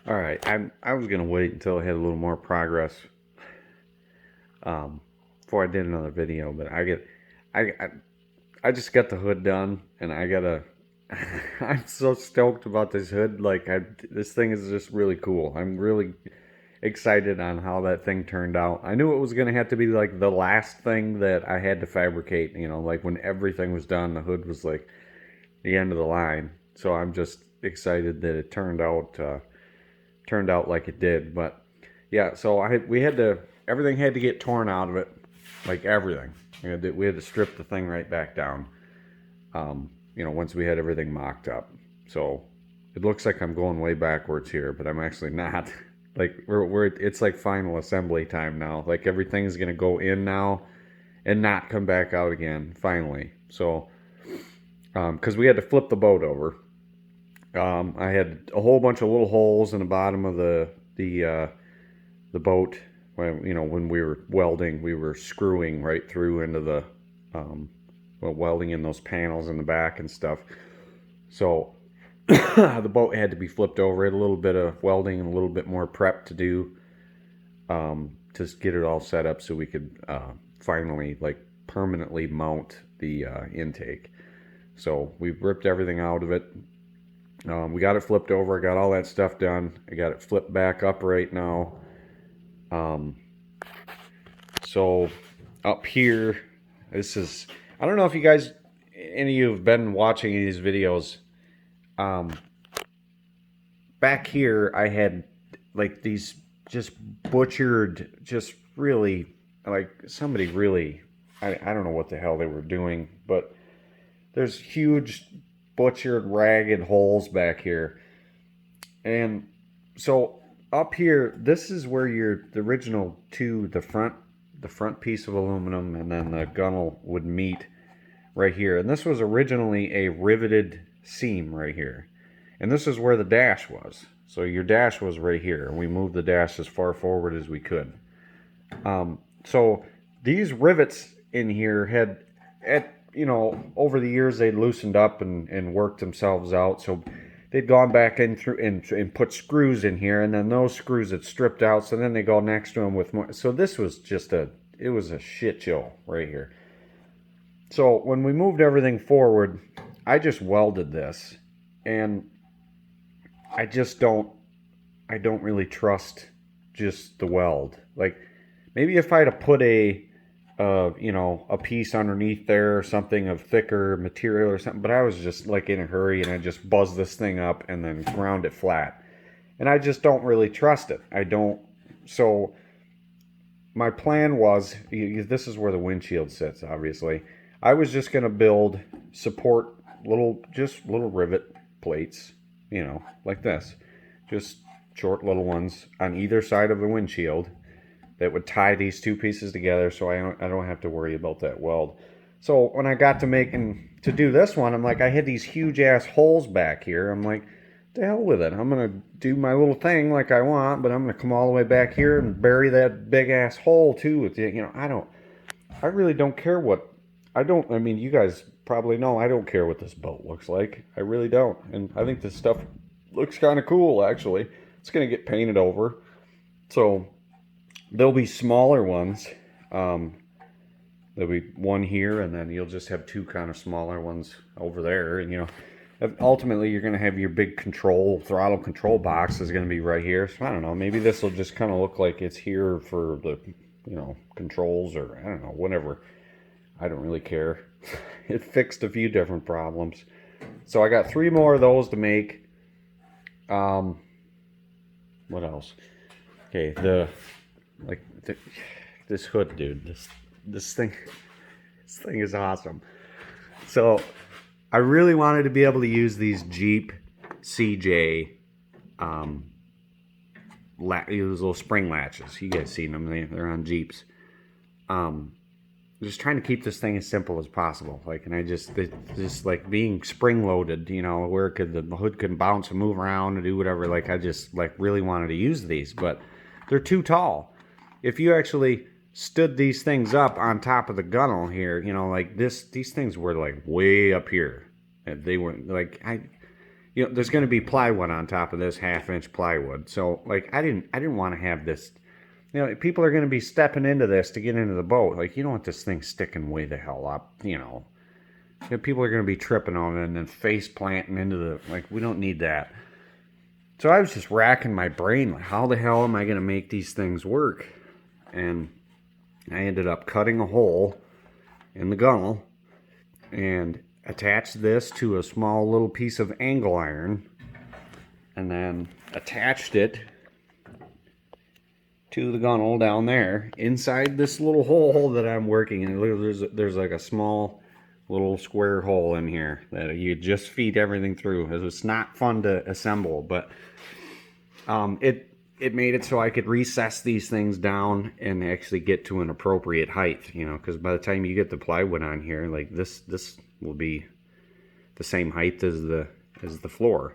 All right, I was gonna wait until I had a little more progress before I did another video, but I I just got the hood done, and I gotta. I'm so stoked about this hood. This thing is just really cool. I'm really excited on how that thing turned out. I knew it was gonna have to be like the last thing that I had to fabricate. You know, like when everything was done, the hood was like the end of the line. So I'm just excited that it turned out like it did. But yeah, so we had to everything had to get torn out of it, like everything. We had to strip the thing right back down. Once we had everything mocked up. So it looks like I'm going way backwards here, but I'm actually not. Like we're it's like final assembly time now. Like everything's gonna go in now and not come back out again. Finally, so because we had to flip the boat over. I had a whole bunch of little holes in the bottom of the boat. When we were welding, we were screwing right through into welding in those panels in the back and stuff. So the boat had to be flipped over. It had a little bit of welding and a little bit more prep to do to get it all set up so we could finally like permanently mount the intake. So we ripped everything out of it. We got it flipped over. I got all that stuff done. I got it flipped back up right now. So up here, I don't know if you guys, any of you have been watching these videos. Back here, I had like these just butchered, just really, like somebody really, I don't know what the hell they were doing, but there's huge butchered, ragged holes back here. And so up here, this is where the original the front piece of aluminum and then the gunnel would meet right here. And this was originally a riveted seam right here. And this is where the dash was. So your dash was right here. And we moved the dash as far forward as we could. So these rivets in here over the years they'd loosened up and worked themselves out. So they'd gone back in through and put screws in here, and then those screws had stripped out. So then they go next to them with more. So this was it was a shit show right here. So when we moved everything forward, I just welded this, and I don't really trust just the weld. Like maybe if I'd have put a piece underneath there or something of thicker material or something, but I was just like in a hurry and I just buzzed this thing up and then ground it flat. And I just don't really trust it. So my plan was, this is where the windshield sits, obviously. I was just going to build support little rivet plates, like this. Just short little ones on either side of the windshield that would tie these two pieces together so I don't have to worry about that weld. So when I got to do this one, I'm like, I had these huge ass holes back here. I'm like, the hell with it. I'm going to do my little thing like I want, but I'm going to come all the way back here and bury that big ass hole too with I really don't care I mean, you guys probably know I don't care what this boat looks like. I really don't. And I think this stuff looks kind of cool, actually. It's going to get painted over. So there'll be smaller ones. There'll be one here, and then you'll just have two kind of smaller ones over there. And ultimately you're going to have your big throttle control box is going to be right here. So I don't know. Maybe this will just kind of look like it's here for the controls, or I don't know, whatever. I don't really care. It fixed a few different problems. So I got 3 more of those to make. What else? Okay, this hood, dude. This thing is awesome. So I really wanted to be able to use these Jeep CJ those little spring latches. You guys seen them? They're on Jeeps. Just trying to keep this thing as simple as possible. And I just like being spring loaded, where the hood can bounce and move around and do whatever. I just really wanted to use these, but they're too tall. If you actually stood these things up on top of the gunnel here, these things were way up here. And they were you know, there's going to be plywood on top of this 1/2 inch plywood. So like I didn't want to have this. You know, people are going to be stepping into this to get into the boat. Like, you don't want this thing sticking way the hell up. You know, people are going to be tripping on it and then face planting into the, like, we don't need that. So I was just racking my brain, like, how the hell am I going to make these things work? And I ended up cutting a hole in the gunnel and attached this to a small little piece of angle iron, and then attached it to the gunnel down there inside this little hole that I'm working in. There's like a small little square hole in here that you just feed everything through. It's not fun to assemble, but it made it so I could recess these things down and actually get to an appropriate height, you know, because by the time you get the plywood on here, like this will be the same height as the floor.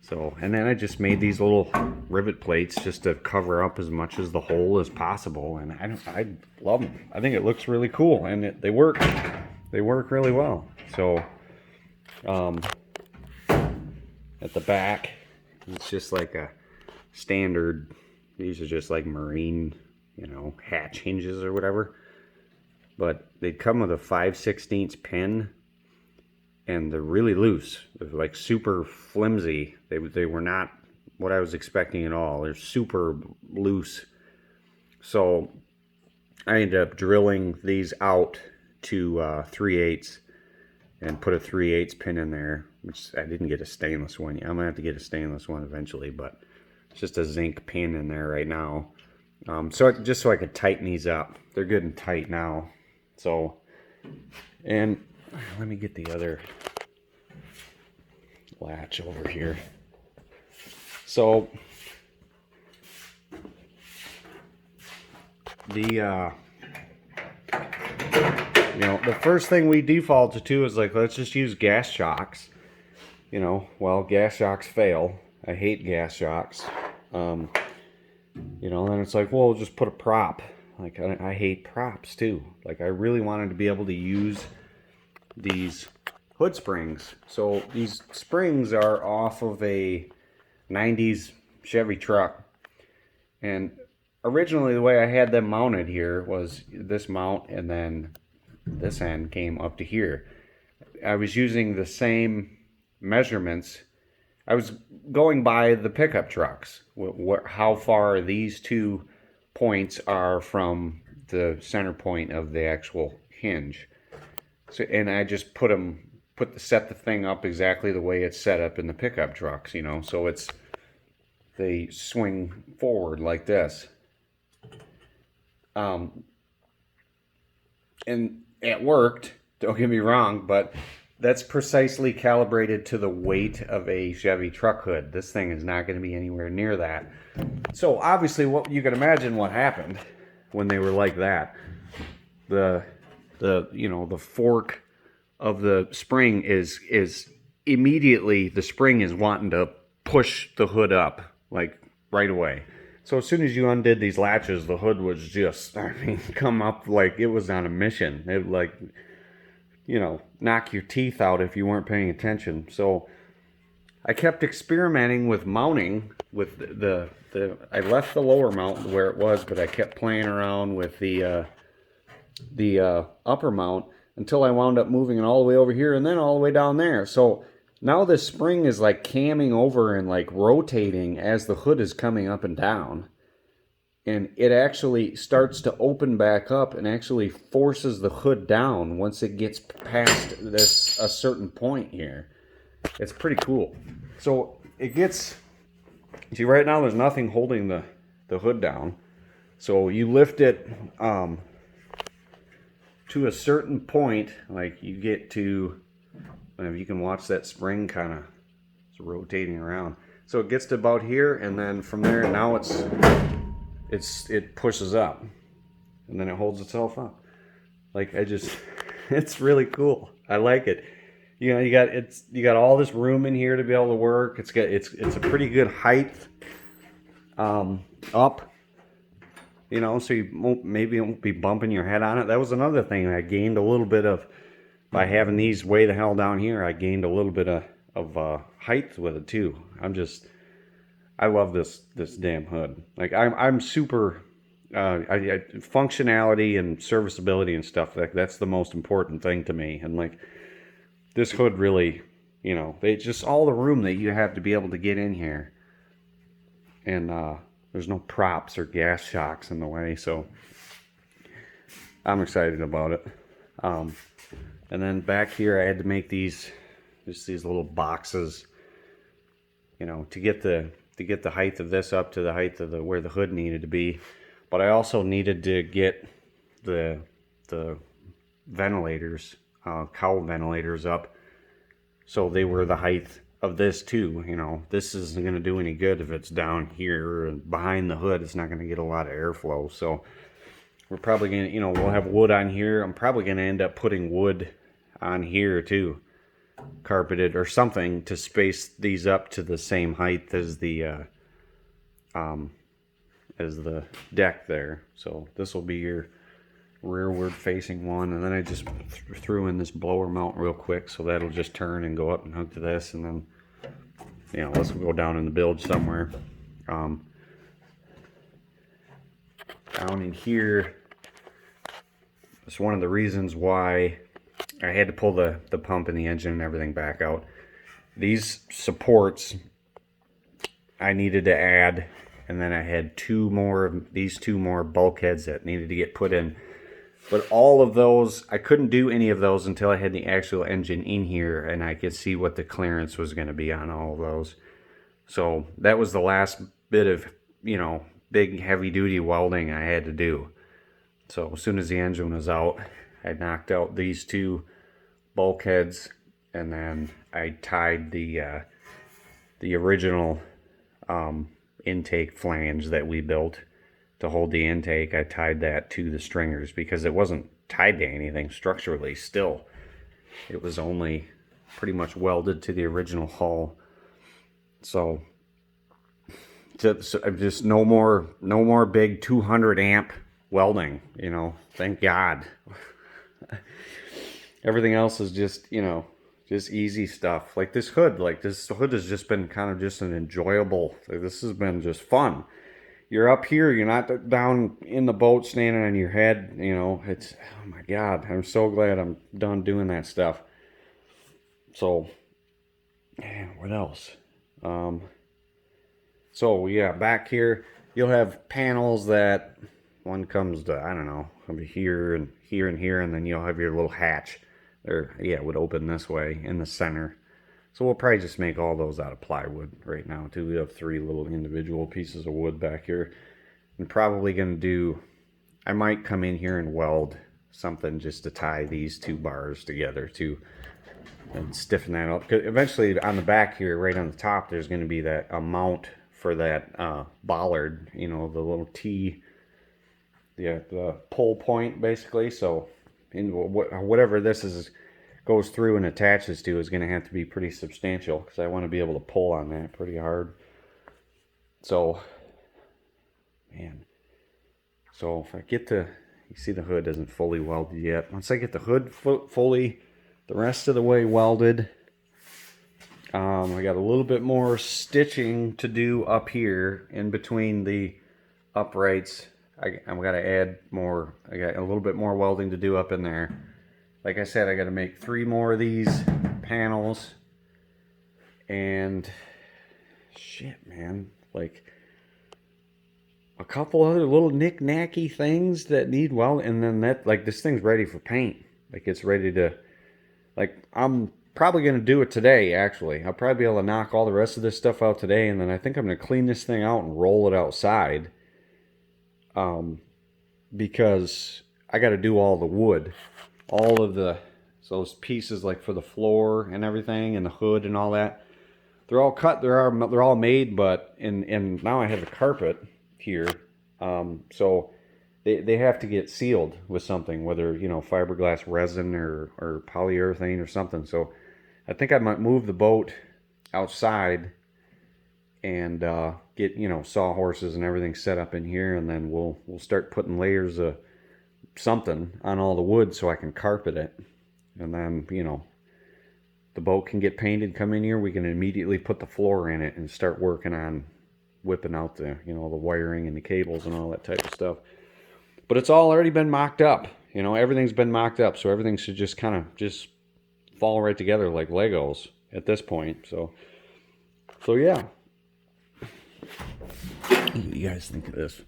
So, and then I just made these little rivet plates just to cover up as much as the hole as possible, and I love them. I think it looks really cool, and they work. They work really well. So, at the back, it's just like a standard. These are just like marine, you know, hatch hinges or whatever. But they come with a 5/16 pin, and they're really loose. They're like super flimsy. They were not what I was expecting at all. They're super loose. So I ended up drilling these out to 3/8 and put a 3/8 pin in there, which I didn't get a stainless one. I'm gonna have to get a stainless one eventually, but it's just a zinc pin in there right now. Just so I could tighten these up. They're good and tight now. So, and let me get the other latch over here. So the you know, the first thing we defaulted to is like, let's just use gas shocks. You know, well, gas shocks fail. I hate gas shocks. You know, then it's like, well, just put a prop. Like, I hate props too. Like, I really wanted to be able to use these hood springs. So these springs are off of a 90s Chevy truck. And originally the way I had them mounted here was this mount, and then this end came up to here. I was using the same measurements. I was going by the pickup trucks, how far these two points are from the center point of the actual hinge. So, and I just set the thing up exactly the way it's set up in the pickup trucks, you know. So they swing forward like this. And it worked, don't get me wrong, but that's precisely calibrated to the weight of a Chevy truck hood. This thing is not going to be anywhere near that. So obviously, what you can imagine what happened when they were like that. The you know, the fork of the spring is immediately, the spring is wanting to push the hood up like right away. So as soon as you undid these latches, the hood was just, I mean, come up like it was on a mission. It, like, you know, knock your teeth out if you weren't paying attention. So I kept experimenting with mounting with I left the lower mount where it was, but I kept playing around with the upper mount until I wound up moving it all the way over here and then all the way down there. So now this spring is like camming over and like rotating as the hood is coming up and down. And it actually starts to open back up and actually forces the hood down once it gets past a certain point here. It's pretty cool. So it gets, see, right now there's nothing holding the hood down. So you lift it to a certain point, like you get to, you can watch that spring kind of rotating around. So it gets to about here, and then from there, now it pushes up, and then it holds itself up. Like, it's really cool. I like it. You know, you got all this room in here to be able to work. It's a pretty good height up. You know, so you won't be bumping your head on it. That was another thing I gained a little bit of by having these way the hell down here. I gained a little bit of height with it too. I love this damn hood. Like I'm super functionality and serviceability and stuff. That's the most important thing to me. And like this hood really, they just all the room that you have to be able to get in here, and there's no props or gas shocks in the way. So I'm excited about it. And then back here, I had to make these little boxes, to get the height of this up to the height of where the hood needed to be. But I also needed to get the ventilators, cowl ventilators up, so they were the height of this too. This isn't going to do any good if it's down here and behind the hood. It's not going to get a lot of airflow. So we're probably going to, we'll have wood on here. I'm probably going to end up putting wood on here too, carpeted or something, to space these up to the same height as the deck there. So this will be your rearward facing one, and then I just threw in this blower mount real quick, so that'll just turn and go up and hook to this, and then this will go down in the bilge somewhere. Down in here, it's one of the reasons why I had to pull the pump and the engine and everything back out. These supports I needed to add, and then I had these two more bulkheads that needed to get put in. But all of those, I couldn't do any of those until I had the actual engine in here and I could see what the clearance was going to be on all of those. So that was the last bit of, big heavy duty welding I had to do. So as soon as the engine was out, I knocked out these two bulkheads, and then I tied the original intake flange that we built to hold the intake. I tied that to the stringers because it wasn't tied to anything structurally still. It was only pretty much welded to the original hull. So just no more big 200 amp welding, thank God. Everything else is just, just easy stuff. Like this hood has just been kind of just an enjoyable, this has been just fun. You're up here, you're not down in the boat standing on your head, it's, oh my God, I'm so glad I'm done doing that stuff. So, man, what else? So yeah, back here, you'll have panels that one comes to, I don't know, here and here and here, and then you'll have your little hatch. It would open this way in the center. So we'll probably just make all those out of plywood right now too. We have 3 little individual pieces of wood back here. I'm probably going to do, I might come in here and weld something just to tie these 2 bars together too, and stiffen that up. Because eventually on the back here, right on the top, there's going to be a mount for that bollard, the little T, the pull point basically. So whatever this goes through and attaches to is going to have to be pretty substantial, because I want to be able to pull on that pretty hard. So, man. So if I get you see the hood isn't fully welded yet. Once I get the hood fully, the rest of the way welded, I got a little bit more stitching to do up here in between the uprights. I'm got to add more. I got a little bit more welding to do up in there. Like I said, I got to make 3 more of these panels, and shit, man, like a couple other little knick-knacky things that need welding, and then this thing's ready for paint. Like it's ready to, I'm probably going to do it today, actually. I'll probably be able to knock all the rest of this stuff out today, and then I think I'm going to clean this thing out and roll it outside. Because I got to do all the wood. All of those pieces, like for the floor and everything, and the hood and all that, they're all cut. They're all made, but and now I have the carpet here, so they have to get sealed with something, whether fiberglass resin or polyurethane or something. So I think I might move the boat outside and get sawhorses and everything set up in here, and then we'll start putting layers of something on all the wood so I can carpet it, and then the boat can get painted, come in here, we can immediately put the floor in it and start working on whipping out the, you know, the wiring and the cables and all that type of stuff. But it's all already been mocked up. You know, everything's been mocked up, so everything should just kind of just fall right together like Legos at this point. So yeah. What do you guys think of this?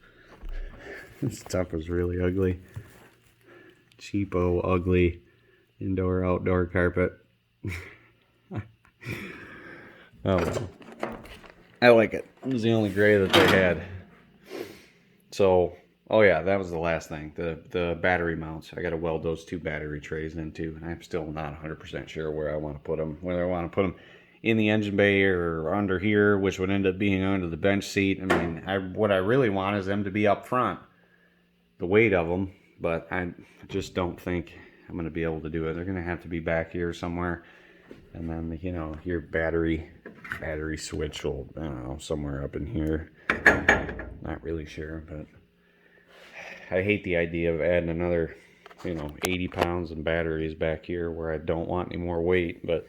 This stuff is really ugly. Cheapo, ugly indoor-outdoor carpet. Oh well. I like it. It was the only gray that they had. So, oh yeah, that was the last thing. The battery mounts. I got to weld those 2 battery trays in too, and I'm still not 100% sure where I want to put them. Whether I want to put them in the engine bay or under here, which would end up being under the bench seat. I mean, what I really want is them to be up front, the weight of them, but I just don't think I'm going to be able to do it. They're going to have to be back here somewhere, and then, you know, your battery switch will, I don't know, somewhere up in here. Not really sure, but I hate the idea of adding another, you know, 80 pounds in batteries back here where I don't want any more weight, but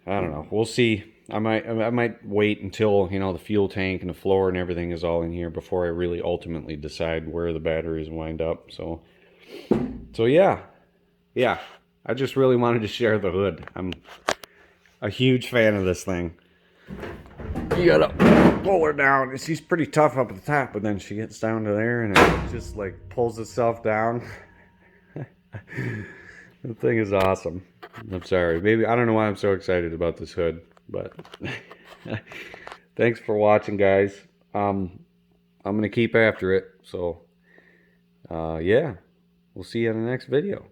I don't know. We'll see. I might wait until, you know, the fuel tank and the floor and everything is all in here before I really ultimately decide where the batteries wind up. So yeah. I just really wanted to share the hood. I'm a huge fan of this thing. You gotta pull her down. She's pretty tough up at the top, but then she gets down to there and it just like pulls itself down. The thing is awesome. I'm sorry. Maybe I don't know why I'm so excited about this hood, but thanks for watching, guys. I'm gonna keep after it. So yeah, we'll see you in the next video.